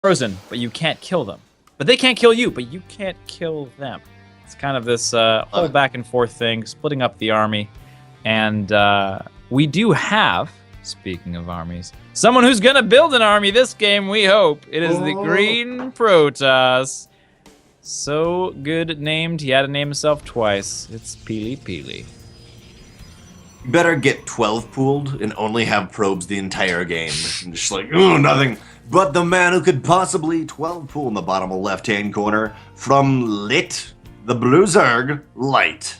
frozen, but you can't kill them. But they can't kill you, but you can't kill them. It's kind of this whole back and forth thing, splitting up the army. And we do have, speaking of armies, someone who's going to build an army this game, we hope. It is the Green Protoss. So good named, he had to name himself twice. It's PiLiPiLi. You better get 12 pooled and only have probes the entire game. And just like, ooh, nothing but the man who could possibly 12 pool in the bottom left-hand corner from Liqht, the Blue Zerg, Light.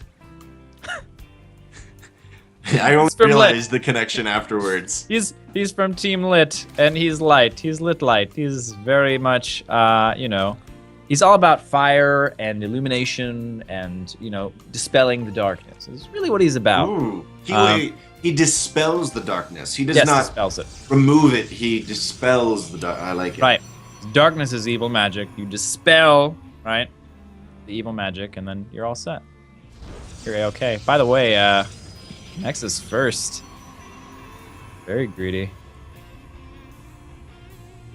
I only realized the connection afterwards. He's from Team Lit, and he's Light. He's Light. He's very much, you know, he's all about fire and illumination and, you know, dispelling the darkness. It's really what he's about. Ooh. He dispels the darkness. He does not dispels it. Remove it. He dispels the dark. I like it. Right. Darkness is evil magic. You dispel, right, the evil magic, and then you're all set. You're okay. By the way, Nexus first. Very greedy.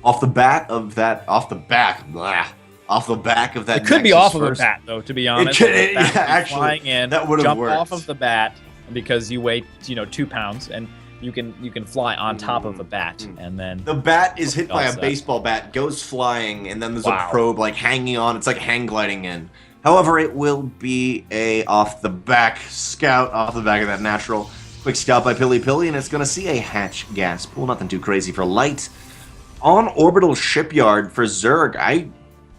Off the back of that. Off the back of that. It could be off of the bat, though. To be honest, actually, flying in, that would have jump worked. off of the bat because you weigh, 2 pounds, and you can fly on top of the bat, and then the bat is hit by a baseball bat, goes flying, and then there's a probe like hanging on. It's like hang gliding in. However, it will be a off the back scout, off the back of that natural. Quick scout by PiLiPiLi, and it's going to see a hatch gas pool. Nothing too crazy for Light. On orbital shipyard for Zerg, I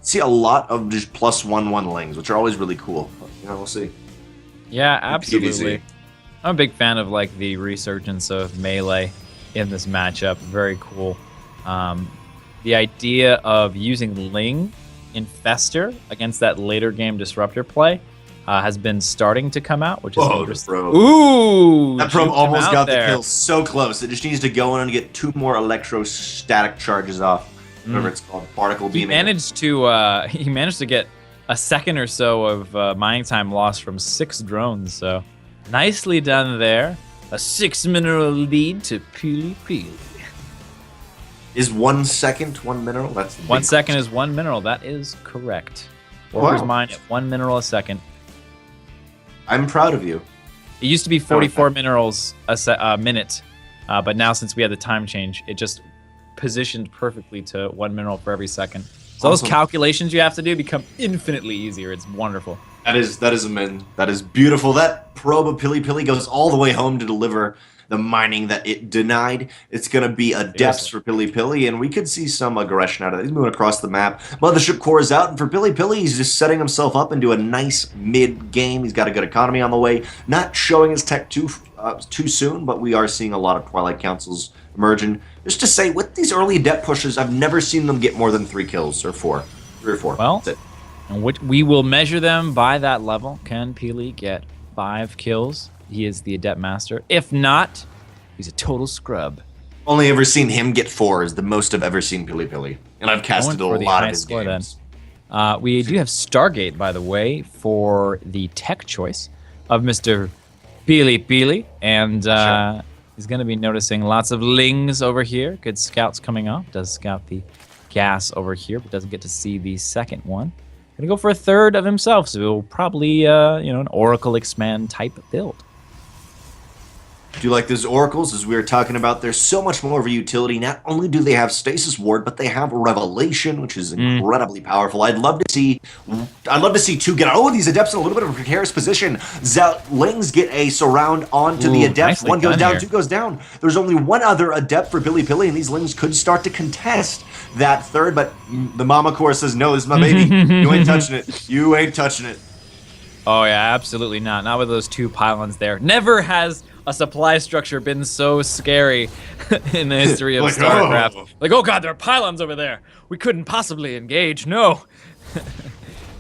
see a lot of just +1/1 lings, which are always really cool. But, you know, we'll see. Yeah, absolutely. I'm a big fan of like the resurgence of melee in this matchup. Very cool. The idea of using Ling Infester against that later game disruptor play has been starting to come out, which is interesting. Ooh, that probe almost got the kill so close. It just needs to go in and get 2 more electrostatic charges off. Whatever it's called, particle beaming. He managed to get a second or so of mining time lost from 6 drones. So nicely done there. A 6 mineral lead to PiLiPiLi. Is 1 second 1 mineral? That's 1 second is 1 mineral. That is correct. Workers mine at 1 mineral a second. I'm proud of you. It used to be 44 minerals a minute, but now since we had the time change, it just positioned perfectly to 1 mineral for every second. So those calculations you have to do become infinitely easier. It's wonderful. That is beautiful. That probe of PiLiPiLi goes all the way home to deliver the mining that it denied. It's going to be a depths for PiLiPiLi, and we could see some aggression out of it. He's moving across the map. Mothership core is out, and for PiLiPiLi, he's just setting himself up into a nice mid-game. He's got a good economy on the way. Not showing his tech too soon, but we are seeing a lot of Twilight Councils emerging. Just to say, with these early adept pushes, I've never seen them get more than 3 kills, or 4. 3 or 4. Well, that's it. And we will measure them by that level. Can Pili get 5 kills? He is the Adept Master. If not, he's a total scrub. Only ever seen him get 4 is the most I've ever seen PiLiPiLi. And I've casted a lot of his games. We do have Stargate, by the way, for the tech choice of Mr. PiLiPiLi. And he's going to be noticing lots of lings over here. Good scouts coming off. Does scout the gas over here, but doesn't get to see the second one. Going to go for a third of himself, so he'll probably, an Oracle Expand type build. Do you like those oracles? As we were talking about, there's so much more of a utility. Not only do they have Stasis Ward, but they have Revelation, which is incredibly powerful. I'd love to see 2 get. Oh, these adepts in a little bit of a precarious position. Lings get a surround onto the adepts. 1 goes down, 2 goes down. There's only 1 other adept for PiLiPiLi, and these lings could start to contest that third. But the Mama Core says, "No, this is my baby. You ain't touching it. You ain't touching it." Oh yeah, absolutely not. Not with those 2 pylons there. Never has a supply structure been so scary in the history of StarCraft. Like, oh god, there are pylons over there. We couldn't possibly engage. No.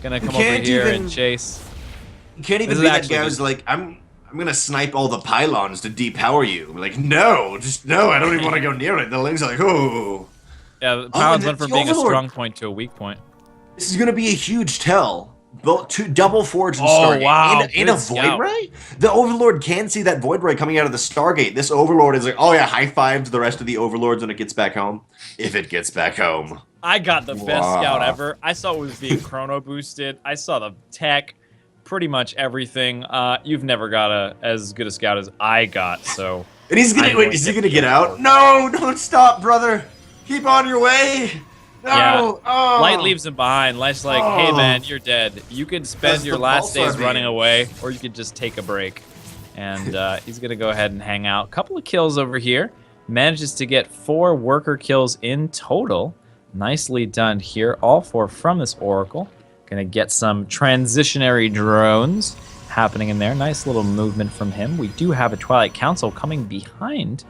Gonna come over here and chase. You can't even be that guy who's like, I'm gonna snipe all the pylons to depower you. We're like, no, just no. I don't even want to go near it. The lings are like, oh. Yeah, the pylons went from being a strong point to a weak point. This is gonna be a huge tell. Both 2 double forge and Stargate. Wow. In a Void Ray? The Overlord can see that Void Ray coming out of the Stargate. This Overlord is like, oh yeah, high five to the rest of the Overlords when it gets back home. If it gets back home. I got the best scout ever. I saw it was being chrono boosted. I saw the tech, pretty much everything. You've never got as good a scout as I got, so. And he's gonna wait. Is he gonna get out? No, don't stop, brother. Keep on your way. No. Yeah. Oh. Light leaves him behind. Light's like, hey man, you're dead. You can spend your last days running away, or you could just take a break. And he's gonna go ahead and hang out. Couple of kills over here. Manages to get 4 worker kills in total. Nicely done here. All 4 from this Oracle. Gonna get some transitionary drones happening in there. Nice little movement from him. We do have a Twilight Council coming behind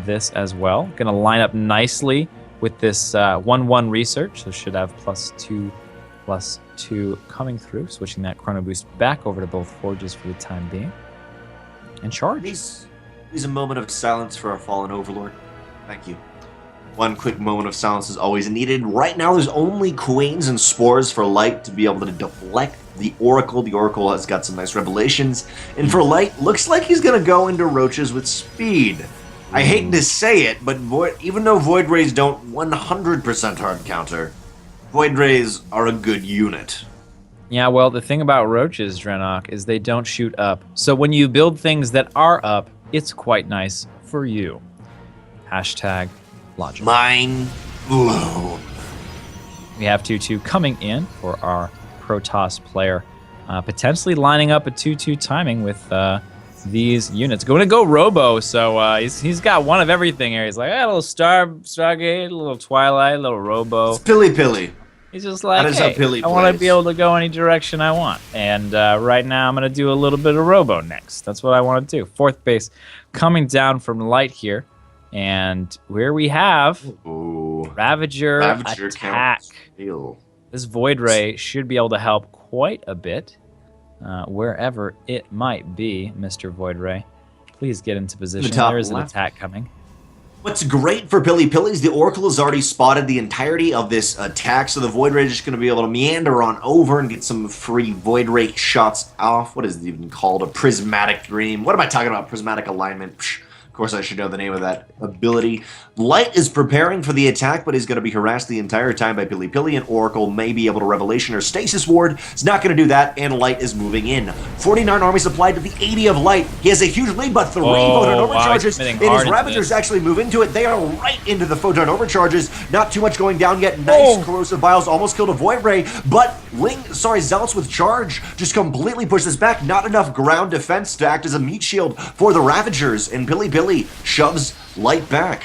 this as well. Gonna line up nicely with this 1-1 research. So should have +2/+2 coming through. Switching that chrono boost back over to both forges for the time being. And charge. Please a moment of silence for our fallen overlord. Thank you. One quick moment of silence is always needed. Right now, there's only queens and spores for Light to be able to deflect the Oracle. The Oracle has got some nice revelations. And for Light, looks like he's going to go into roaches with speed. I hate to say it, but even though Void Rays don't 100% hard counter, Void Rays are a good unit. Yeah, well, the thing about roaches, DrennoC, is they don't shoot up. So when you build things that are up, it's quite nice for you. Hashtag logic. Mind blown. We have 2-2 coming in for our Protoss player. Potentially lining up a 2-2 timing with these units. Going to go Robo, so he's got one of everything here. He's like, a little Stargate, a little Twilight, a little Robo. It's PiLiPiLi. He's just like, hey, I want to be able to go any direction I want. And right now I'm going to do a little bit of Robo next. That's what I want to do. 4th base coming down from Light here. And where we have Ravager attack. This Void Ray should be able to help quite a bit. Wherever it might be, Mr. Void Ray. Please get into position. There is an attack coming. What's great for PiLiPiLi is the Oracle has already spotted the entirety of this attack, so the Void Ray is just going to be able to meander on over and get some free Void Ray shots off. What is it even called? A prismatic dream. What am I talking about? Prismatic alignment. Psh. Of course, I should know the name of that ability. Light is preparing for the attack, but he's going to be harassed the entire time by PiLiPiLi, and Oracle may be able to Revelation or Stasis Ward. He's not going to do that, and Light is moving in. 49 army supplied to the 80 of Light. He has a huge lead, but 3 photon overcharges, and his Ravagers actually move into it. They are right into the photon overcharges. Not too much going down yet. Nice corrosive vials almost killed a Void Ray, but Zealots with charge just completely push this back. Not enough ground defense to act as a meat shield for the Ravagers, and PiLiPiLi shoves Light back.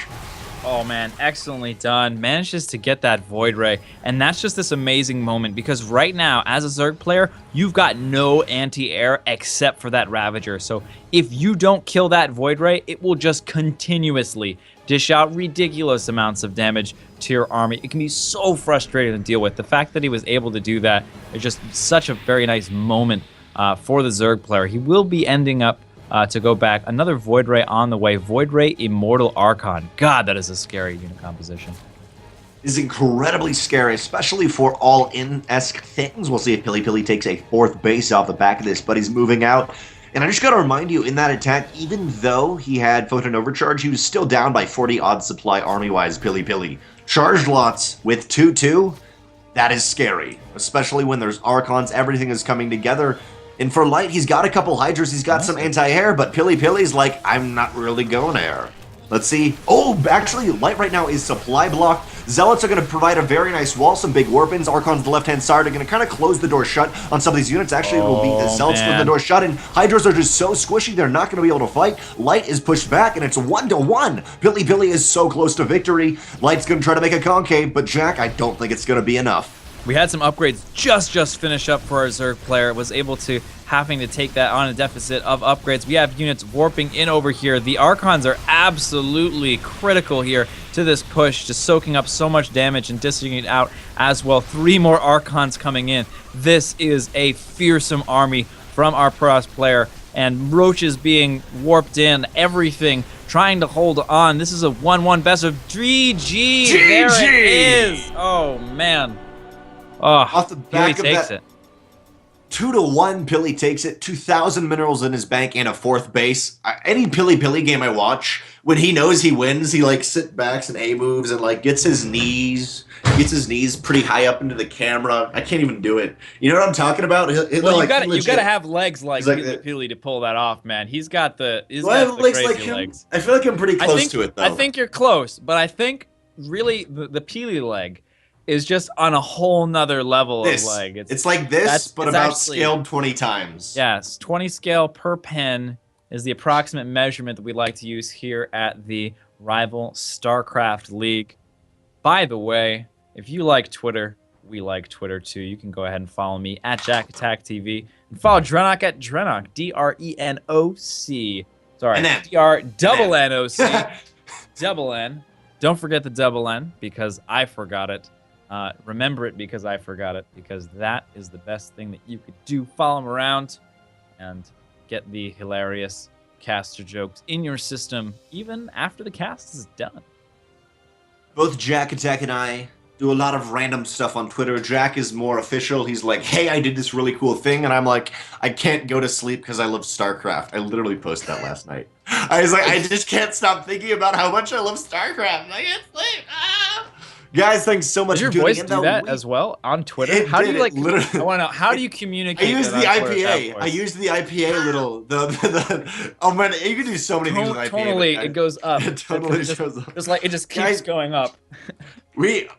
Oh man, excellently done. Manages to get that Void Ray, and that's just this amazing moment because right now, as a Zerg player, you've got no anti-air except for that Ravager. So if you don't kill that Void Ray, it will just continuously dish out ridiculous amounts of damage to your army. It can be so frustrating to deal with. The fact that he was able to do that is just such a very nice moment for the Zerg player. He will be ending up to go back. Another Void Ray on the way. Void Ray Immortal Archon. God, that is a scary unit composition. Is incredibly scary, especially for all-in-esque things. We'll see if PiLiPiLi takes a 4th base off the back of this, but he's moving out. And I just got to remind you, in that attack, even though he had Photon Overcharge, he was still down by 40-odd supply army-wise, PiLiPiLi. Charged lots with 2-2, that is scary. Especially when there's Archons, everything is coming together. And for Light, he's got a couple Hydras, he's got some anti-air, but PiLiPiLi's like, I'm not really going air. Let's see. Oh, actually, Light right now is supply blocked. Zealots are going to provide a very nice wall, some big Warpins. Archons on the left-hand side are going to kind of close the door shut on some of these units. Actually, it will be the Zealots with the door shut, and Hydras are just so squishy, they're not going to be able to fight. Light is pushed back, and it's 1-1. PiLiPiLi is so close to victory. Light's going to try to make a concave, but Jack, I don't think it's going to be enough. We had some upgrades just finish up for our Zerg player. Was able to having to take that on a deficit of upgrades. We have units warping in over here. The Archons are absolutely critical here to this push, just soaking up so much damage and dishing it out as well. 3 more Archons coming in. This is a fearsome army from our Protoss player, and Roaches being warped in, everything trying to hold on. This is a 1-1 best of 3G. There it is. Oh, man. Oh, off the back PiLi takes it. 2-1, PiLi takes it. 2,000 minerals in his bank and a 4th base. Any PiLiPiLi game I watch, when he knows he wins, he like sit backs and A moves and like gets his knees gets his knees pretty high up into the camera. I can't even do it. You know what I'm talking about? Well, you gotta have legs like PiLiPiLi to pull that off, man. He's got the crazy like him? legs. I feel like I'm pretty close to it, though. I think you're close, but I think really the PiLi leg is just on a whole nother level of leg. It's like this, but about scaled 20 times. Yes, 20 scale per pen is the approximate measurement that we like to use here at the rival StarCraft League. By the way, if you like Twitter, we like Twitter too. You can go ahead and follow me at JaKaTaK TV and follow DrennoC at DrennoC, DRENOC. Sorry, DRNNOC, double N. Don't forget the double N because I forgot it. Remember it because I forgot it, because that is the best thing that you could do. Follow him around and get the hilarious caster jokes in your system even after the cast is done. Both JaKaTaK and I do a lot of random stuff on Twitter. Jack is more official. He's like, hey, I did this really cool thing. And I'm like, I can't go to sleep because I love StarCraft. I literally posted that last night. I was like, I just can't stop thinking about how much I love StarCraft. I can't sleep. Ah! Guys, thanks so much. Does your voice do that as well on Twitter? How do you like? Literally. I want to know. How do you communicate? I use the IPA. I use the IPA little. Oh man, you can do so many things with IPA. Totally, it goes up. It totally goes up. It's like it just keeps going up.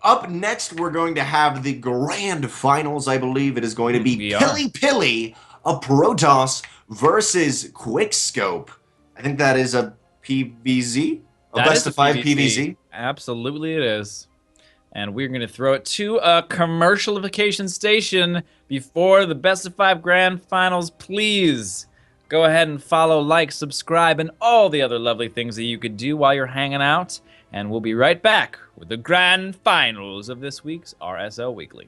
Up next, we're going to have the grand finals. I believe it is going to be PiLiPiLi, a Protoss versus Quickscope. I think that is a PVZ, a best of 5 PVZ. Absolutely, it is. And we're going to throw it to a commercialification station before the best of 5 grand finals. Please go ahead and follow, like, subscribe, and all the other lovely things that you could do while you're hanging out. And we'll be right back with the grand finals of this week's RSL Weekly.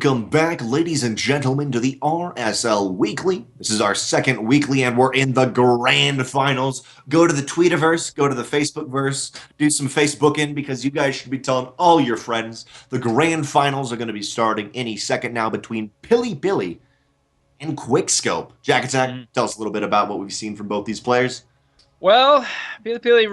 Welcome back, ladies and gentlemen, to the RSL Weekly. This is our second weekly, and we're in the grand finals. Go to the Tweetiverse, go to the Facebookverse, do some Facebooking, because you guys should be telling all your friends. The grand finals are going to be starting any second now between PiLiPiLi and Quickscope. JaKaTaK, tell us a little bit about what we've seen from both these players. Well, PiLiPiLi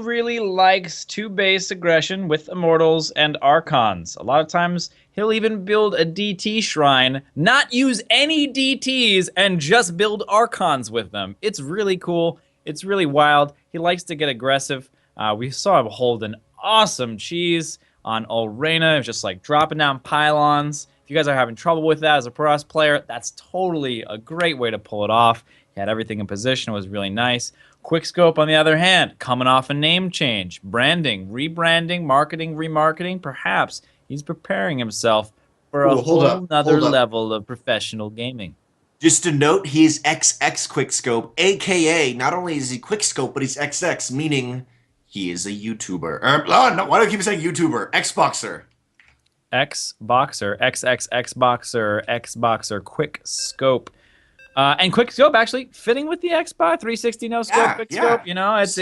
really likes two-base aggression with Immortals and Archons. A lot of times, he'll even build a DT shrine, not use any DTs, and just build Archons with them. It's really cool. It's really wild. He likes to get aggressive. We saw him hold an awesome cheese on Ulrena. It was just like dropping down pylons. If you guys are having trouble with that as a Protoss player, that's totally a great way to pull it off. He had everything in position. It was really nice. Quickscope, on the other hand, coming off a name change, branding, rebranding, marketing, remarketing. Perhaps he's preparing himself for a whole nother level of professional gaming. Just to note, he's XX Quickscope, a.k.a. not only is he Quickscope, but he's XX, meaning he is a YouTuber. No, why do I keep saying YouTuber? Xboxer. Xboxer, XXXboxer, Xboxer, Quickscope. And Quickscope actually fitting with the Xbox 360 no scope, Quickscope. You know, it's